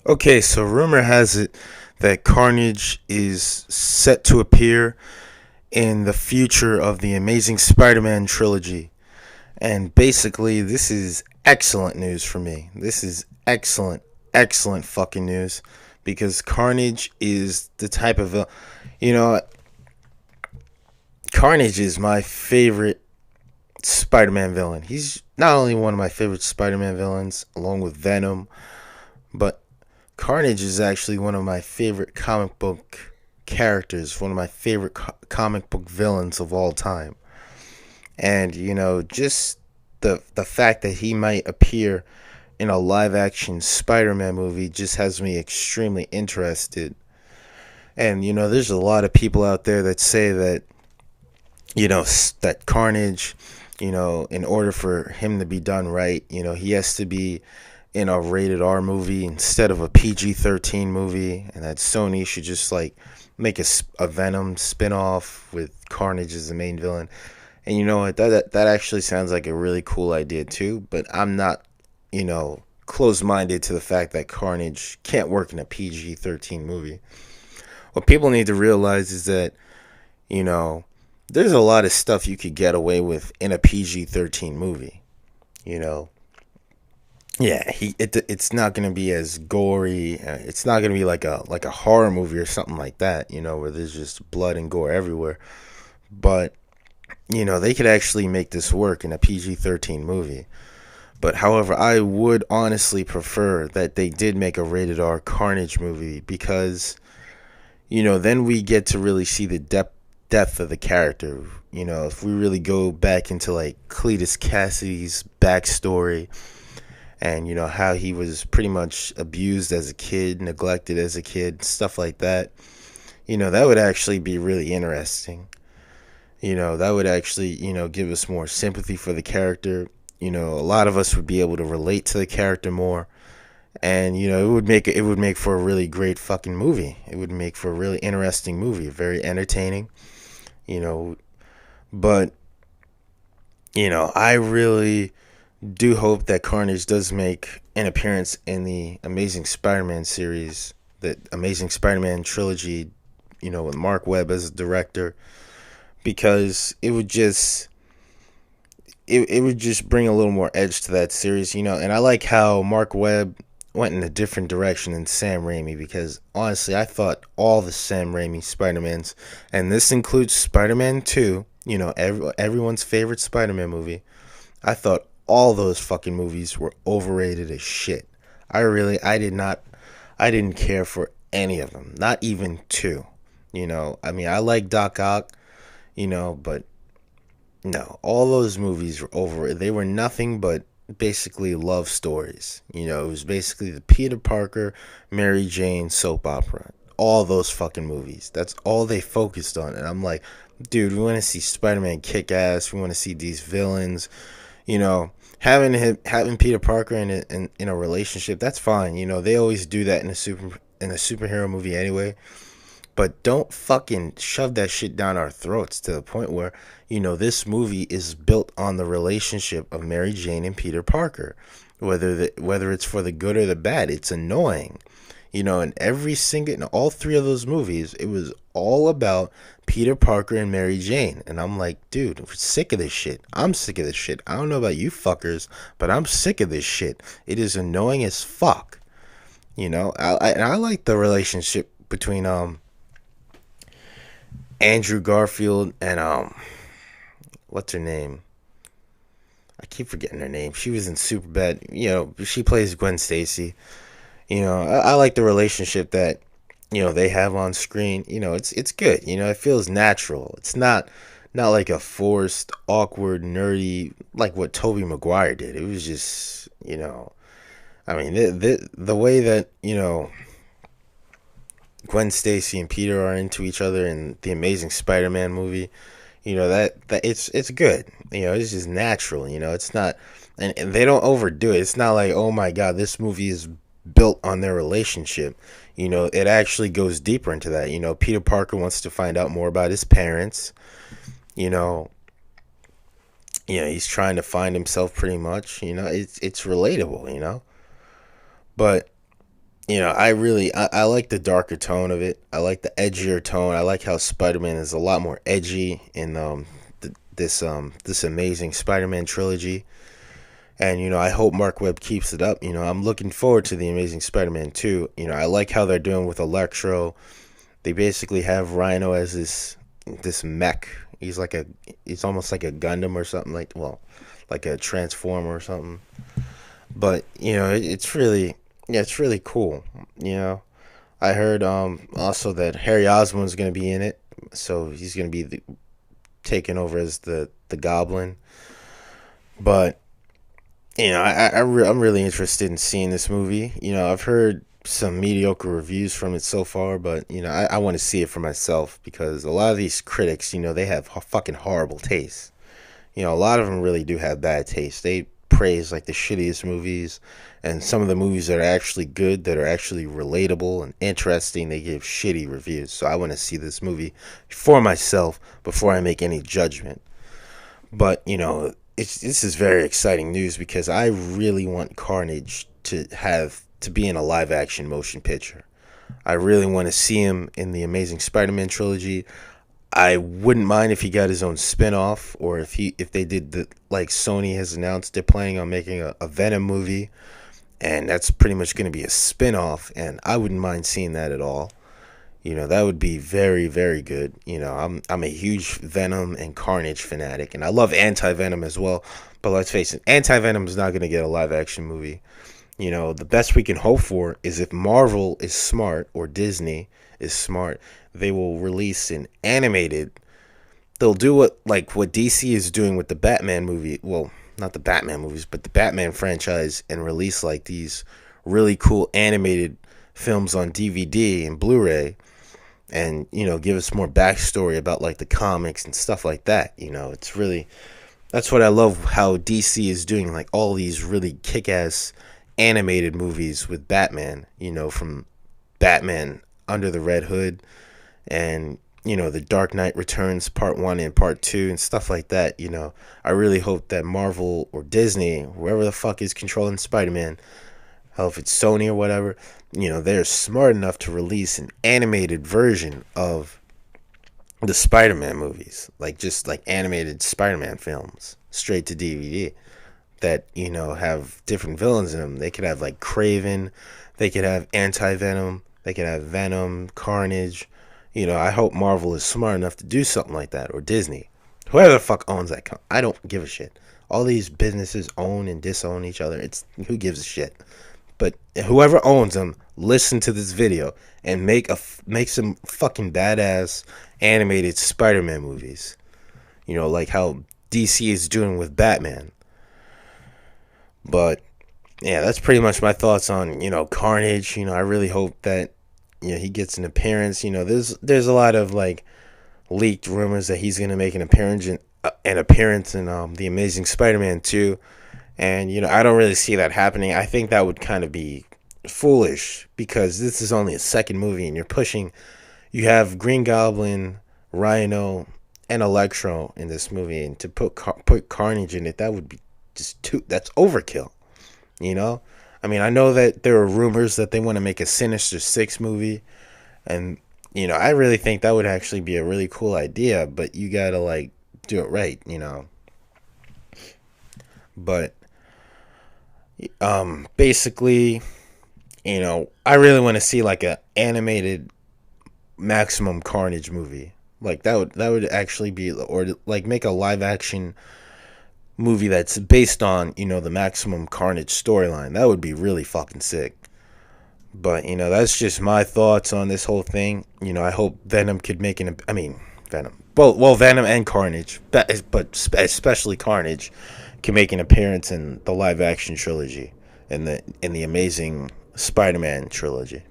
Okay, so rumor has it that Carnage is set to appear in the future of the Amazing Spider-Man trilogy. And basically, this is excellent news for me. This is excellent, excellent fucking news because Carnage is the type of you know, Carnage is my favorite Spider-Man villain. He's not only one of my favorite Spider-Man villains along with Venom, but Carnage is actually one of my favorite comic book characters, one of my favorite comic book villains of all time. And just the fact that he might appear in a live action Spider-Man movie just has me extremely interested. And there's a lot of people out there that say that that Carnage, in order for him to be done right, he has to be in a rated R movie instead of a PG-13 movie, and that Sony should just like make a Venom spin-off with Carnage as the main villain. And you know what, that actually sounds like a really cool idea too, but I'm not, closed-minded to the fact that Carnage can't work in a PG-13 movie. What people need to realize is that, you know, there's a lot of stuff you could get away with in a PG-13 movie. You know, yeah, it's not gonna be as gory. It's not gonna be like a horror movie or something like that. Where there's just blood and gore everywhere. But they could actually make this work in a PG-13 movie. But however, I would honestly prefer that they did make a rated R Carnage movie because then we get to really see the depth of the character. If we really go back into like Cletus Cassidy's backstory and how he was pretty much abused as a kid, neglected as a kid, stuff like that. That would actually be really interesting. That would actually give us more sympathy for the character. A lot of us would be able to relate to the character more, and it would make for a really great fucking movie. It would make for a really interesting movie, very entertaining. you know but I really do hope that Carnage does make an appearance in the Amazing Spider-Man series, the Amazing Spider-Man trilogy, with Marc Webb as a director, because it would just bring a little more edge to that series, and I like how Marc Webb went in a different direction than Sam Raimi, because honestly, I thought all the Sam Raimi Spider-Mans, and this includes Spider-Man 2, everyone's favorite Spider-Man movie, I thought all those fucking movies were overrated as shit. I didn't care for any of them, not even two. I mean, I like Doc Ock, but no, all those movies were over. They were nothing but basically love stories. It was basically the Peter Parker, Mary Jane soap opera. All those fucking movies. That's all they focused on. And I'm like, dude, we want to see Spider-Man kick ass. We want to see these villains. Having Peter Parker in a relationship, that's fine. They always do that in a superhero movie anyway. But don't fucking shove that shit down our throats to the point where, this movie is built on the relationship of Mary Jane and Peter Parker. Whether it's for the good or the bad, it's annoying. In in all three of those movies, it was all about Peter Parker and Mary Jane. And I'm like, dude, I'm sick of this shit. I'm sick of this shit. I don't know about you fuckers, but I'm sick of this shit. It is annoying as fuck. I like the relationship between Andrew Garfield and what's her name? I keep forgetting her name. She was in Superbad. She plays Gwen Stacy. I like the relationship that they have on screen. It's good. It feels natural. It's not like a forced, awkward, nerdy like what Tobey Maguire did. It was just I mean the way that Gwen Stacy and Peter are into each other in the Amazing Spider-Man movie. That it's good. It's just natural. It's not, and they don't overdo it. It's not like, oh my god, this movie is built on their relationship. It actually goes deeper into that. Peter Parker wants to find out more about his parents. You know, he's trying to find himself pretty much. It's relatable. But I like the darker tone of it. I like the edgier tone. I like how Spider-Man is a lot more edgy in this amazing Spider-Man trilogy. And I hope Marc Webb keeps it up. I'm looking forward to the Amazing Spider-Man 2. I like how they're doing with Electro. They basically have Rhino as this mech. He's almost like a Gundam or something, like a Transformer or something. But it's really cool. I heard also that Harry Osborn's going to be in it, so he's going to be taking over as the Goblin. But I'm really interested in seeing this movie. I've heard some mediocre reviews from it so far, but I want to see it for myself because a lot of these critics, they have fucking horrible taste. A lot of them really do have bad taste. They praise like the shittiest movies, and some of the movies that are actually good, that are actually relatable and interesting, they give shitty reviews. So I want to see this movie for myself before I make any judgment. But this is very exciting news because I really want Carnage to be in a live action motion picture. I really want to see him in the Amazing Spider-Man trilogy. I wouldn't mind if he got his own spin-off, or if they did like Sony has announced they're planning on making a Venom movie, and that's pretty much going to be a spin-off, and I wouldn't mind seeing that at all. That would be very, very good. I'm a huge Venom and Carnage fanatic, and I love Anti-Venom as well. But let's face it, Anti-Venom is not going to get a live action movie. The best we can hope for is if Marvel is smart or Disney is smart, they will release an animated. They'll do what DC is doing with the Batman movie. Well, not the Batman movies, but the Batman franchise, and release like these really cool animated films on DVD and Blu-ray, and give us more backstory about like the comics and stuff like that. It's really, that's what I love how DC is doing, like all these really kick-ass animated movies with Batman, from Batman Under the Red Hood, and the Dark Knight Returns Part 1 and Part 2 and stuff like that. I really hope that Marvel or Disney, whoever the fuck is controlling Spider-Man, hell, if it's Sony or whatever, they're smart enough to release an animated version of the Spider-Man movies, just like animated Spider-Man films straight to DVD that have different villains in them. They could have like Craven, they could have Anti-Venom, they could have Venom, Carnage. I hope Marvel is smart enough to do something like that, or Disney, whoever the fuck owns that I don't give a shit. All these businesses own and disown each other. It's who gives a shit. But whoever owns them, listen to this video and make some fucking badass animated Spider-Man movies. Like how DC is doing with Batman. But yeah, that's pretty much my thoughts on Carnage. I really hope that he gets an appearance. There's a lot of like leaked rumors that he's gonna make an appearance in the Amazing Spider-Man 2. And I don't really see that happening. I think that would kind of be foolish because this is only a second movie, and you have Green Goblin, Rhino, and Electro in this movie, and to put Carnage in it, that would be that's overkill. I know that there are rumors that they want to make a Sinister Six movie, and I really think that would actually be a really cool idea, but you gotta like do it right. But basically, I really want to see like a animated Maximum Carnage movie. Like that would actually be, or like make a live action movie that's based on the Maximum Carnage storyline. That would be really fucking sick. But that's just my thoughts on this whole thing. I hope Venom could make Venom, Venom and Carnage, but especially Carnage, can make an appearance in the live action trilogy, in the Amazing Spider-Man trilogy.